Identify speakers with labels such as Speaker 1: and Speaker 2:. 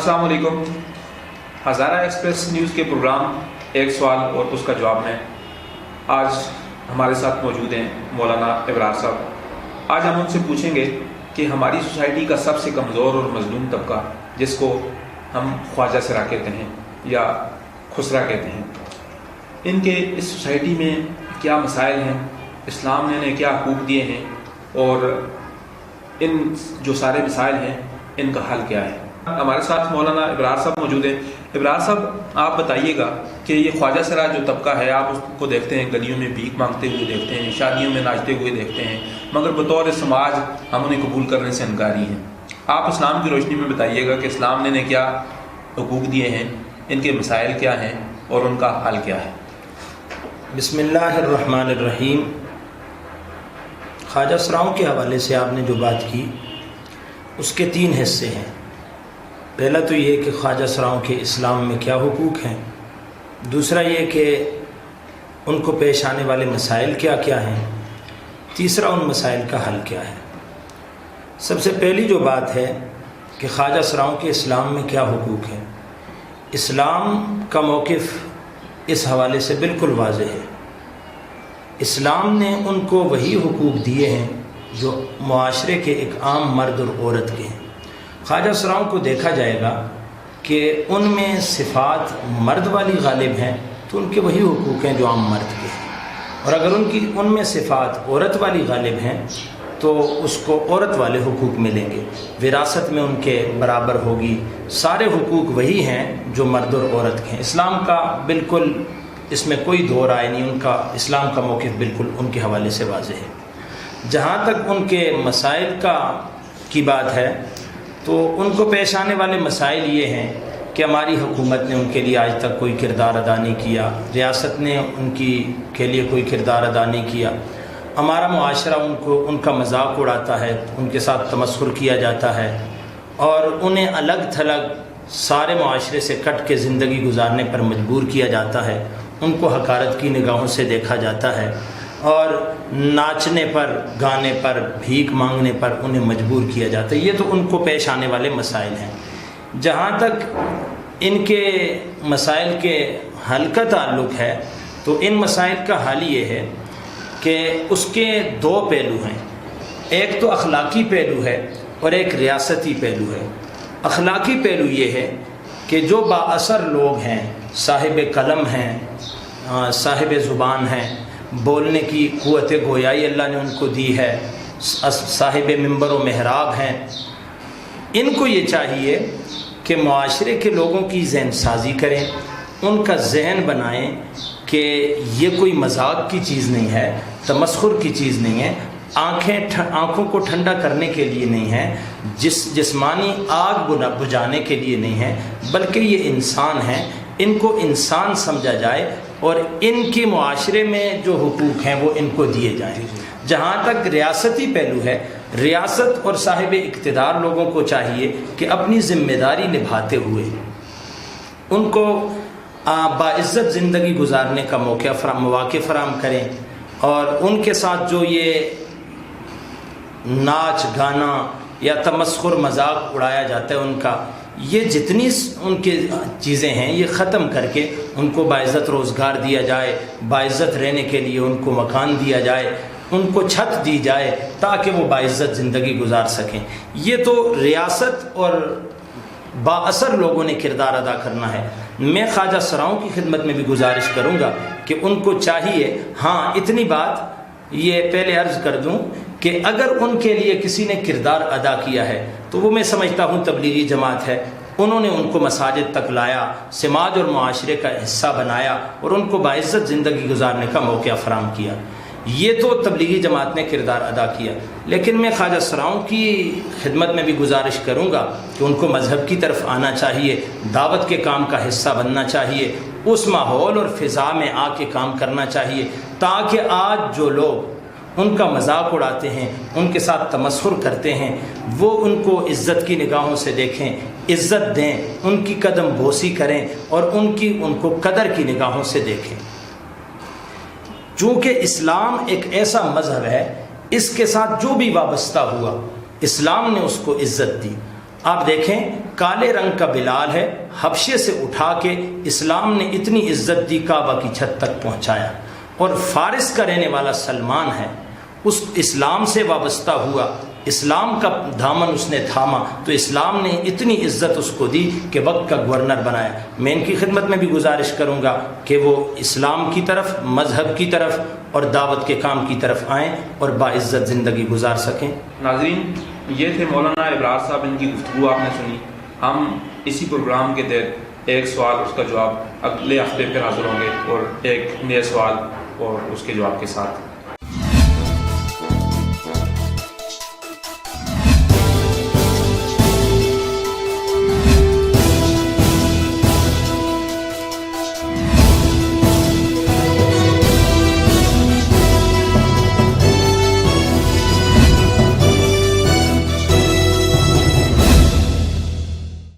Speaker 1: अस्सलाम वालेकुम। हज़ारा express news के प्रोग्राम एक सवाल और उसका जवाब में आज हमारे साथ मौजूद हैं मौलाना इब्रार साहब। आज हम उनसे पूछेंगे कि हमारी सोसाइटी का सबसे कमज़ोर और मज़लूम तबका, जिसको हम ख्वाजा सरा कहते हैं या खुसरा कहते हैं, इनके इस सोसाइटी में क्या मसाइल हैं, इस्लाम ने इन्हें क्या हकूक़ दिए हैं और इन जो सारे मसाइल हैं इनका हल क्या है। हमारे साथ मौलाना इब्रार साहब मौजूद हैं। इब्रार साहब, आप बताइएगा कि ये ख्वाजा सरा जो तबका है, आप उसको देखते हैं गलियों में भीख मांगते हुए देखते हैं, शादियों में नाचते हुए देखते हैं, मगर बतौर समाज हम उन्हें कबूल करने से इनकारी हैं। आप इस्लाम की रोशनी में बताइएगा कि इस्लाम ने इन्हें क्या हुकूक दिए हैं, इनके मसाइल क्या हैं और उनका हल क्या है।
Speaker 2: बिस्मिल्लाहिर्रहमानिर्रहीम। ख्वाजा सराओं के हवाले से आपने जो बात की उसके 3 हिस्से हैं। पहला तो ये कि ख्वाजा सराओं के इस्लाम में क्या हुकूक हैं, दूसरा ये कि उनको पेश आने वाले मसाइल क्या क्या हैं, तीसरा उन मसाइल का हल क्या है। सबसे पहली जो बात है कि ख्वाजा सराओं के इस्लाम में क्या हुकूक हैं, इस्लाम का मौक़िफ़ इस हवाले से बिल्कुल वाज़ेह है। इस्लाम ने उनको वही हुकूक दिए हैं जो मुआशरे के एक आम मर्द और औरत के हैं। ख्वाजा सराओं को देखा जाएगा कि उनमें सिफ़ात मर्द वाली गालिब हैं तो उनके वही हुकूक हैं जो आम मर्द के हैं, और अगर उनमें सिफ़ात औरत वाली गालिब हैं तो उसको औरत वाले हुकूक मिलेंगे, विरासत में उनके बराबर होगी, सारे हुकूक वही हैं जो मर्द और औरत के हैं। इस्लाम का बिल्कुल इसमें कोई दो राय नहीं, उनका इस्लाम का मौक़िफ़ बिल्कुल उनके हवाले से वाज़ेह है। जहाँ तक उनके मसाइल की बात है तो उनको पेश आने वाले मसाइल ये हैं कि हमारी हुकूमत ने उनके लिए आज तक कोई किरदार अदा नहीं किया, रियासत ने के लिए कोई किरदार अदा नहीं किया, हमारा मुआशरा उनका मजाक उड़ाता है, उनके साथ तमस्खुर किया जाता है और उन्हें अलग थलग सारे मुआशरे से कट के ज़िंदगी गुजारने पर मजबूर किया जाता है, उनको हकारत की निगाहों से देखा जाता है और नाचने पर, गाने पर, भीख मांगने पर उन्हें मजबूर किया जाता है। ये तो उनको पेश आने वाले मसाइल हैं। जहाँ तक इनके मसाइल के हल का ताल्लुक़ है तो इन मसाइल का हल ये है कि उसके 2 पहलू हैं। एक तो अखलाकी पहलू है और एक रियासती पहलू है। अखलाकी पहलू ये है कि जो बाअसर लोग हैं, साहिब कलम हैं, साहिब ज़ुबान हैं, बोलने की क़ुव्वत गोयाई अल्लाह ने उनको दी है, साहिब मिंबर व महराब हैं, इनको ये चाहिए कि मुआशरे के लोगों की ज़हन साजी करें, उनका जहन बनाएं कि ये कोई मजाक की चीज़ नहीं है, तमस्खुर की चीज़ नहीं है, आँखों को ठंडा करने के लिए नहीं है, जिस्मानी आग बुझाने के लिए नहीं है, बल्कि ये इंसान हैं, इनको इंसान समझा जाए और इनके मुआशरे में जो हुकूक हैं वो इनको दिए जाएं। जहाँ तक रियासती पहलू है, रियासत और साहिब इक़्तिदार लोगों को चाहिए कि अपनी ज़िम्मेदारी निभाते हुए उनको बाइज़्ज़त ज़िंदगी गुजारने का मौक़े फ़राहम करें और उनके साथ जो ये नाच गाना या तमस्खुर मजाक उड़ाया जाता है उनका, ये जितनी उनकी चीज़ें हैं ये ख़त्म करके उनको बाइज़्ज़त रोज़गार दिया जाए, बाइज़्ज़त रहने के लिए उनको मकान दिया जाए, उनको छत दी जाए ताकि वो बाइज़्ज़त ज़िंदगी गुजार सकें। ये तो रियासत और बाअसर लोगों ने किरदार अदा करना है। मैं ख्वाजा सराओं की खिदमत में भी गुजारिश करूँगा कि उनको चाहिए, हाँ इतनी बात ये पहले अर्ज़ कर दूँ कि अगर उनके लिए किसी ने किरदार अदा किया है तो वो मैं समझता हूँ तबलीगी जमात है। उन्होंने उनको मसाजिद तक लाया, समाज और मुआशरे का हिस्सा बनाया और उनको बाइज़्ज़त ज़िंदगी गुजारने का मौक़ा फ़राहम किया। ये तो तबलीगी जमात ने किरदार अदा किया। लेकिन मैं ख्वाजा सराओं की खिदमत में भी गुजारिश करूँगा कि उनको मज़हब की तरफ आना चाहिए, दावत के काम का हिस्सा बनना चाहिए, उस माहौल और फ़िज़ा में आके काम करना चाहिए ताकि आज जो लोग उनका मजाक उड़ाते हैं, उनके साथ तमस्खुर करते हैं, वो उनको इज़्ज़त की निगाहों से देखें, इज़्ज़त दें, उनकी कदम बोसी करें और उनको कदर की निगाहों से देखें। चूँकि इस्लाम एक ऐसा मज़हब है, इसके साथ जो भी वाबस्ता हुआ इस्लाम ने उसको इज़्ज़त दी آپ دیکھیں کالے رنگ کا بلال ہے، حبشے سے اٹھا کے اسلام نے اتنی عزت دی، کعبہ کی چھت تک پہنچایا، اور فارس کا رہنے والا سلمان ہے، اس اسلام سے وابستہ ہوا، اسلام کا دامن اس نے تھاما، تو اسلام نے اتنی عزت اس کو دی کہ وقت کا گورنر بنایا۔ میں ان کی خدمت میں بھی گزارش کروں گا کہ وہ اسلام کی طرف، مذہب کی طرف اور دعوت کے کام کی طرف آئیں اور باعزت زندگی گزار سکیں۔
Speaker 1: ناظرین، یہ تھے مولانا ابرار صاحب، ان کی گفتگو آپ نے سنی۔ ہم اسی پروگرام کے تحت ایک سوال اس کا جواب اگلے ہفتے پھر حاضر ہوں گے، اور ایک نئے سوال اور اس کے جواب کے ساتھ۔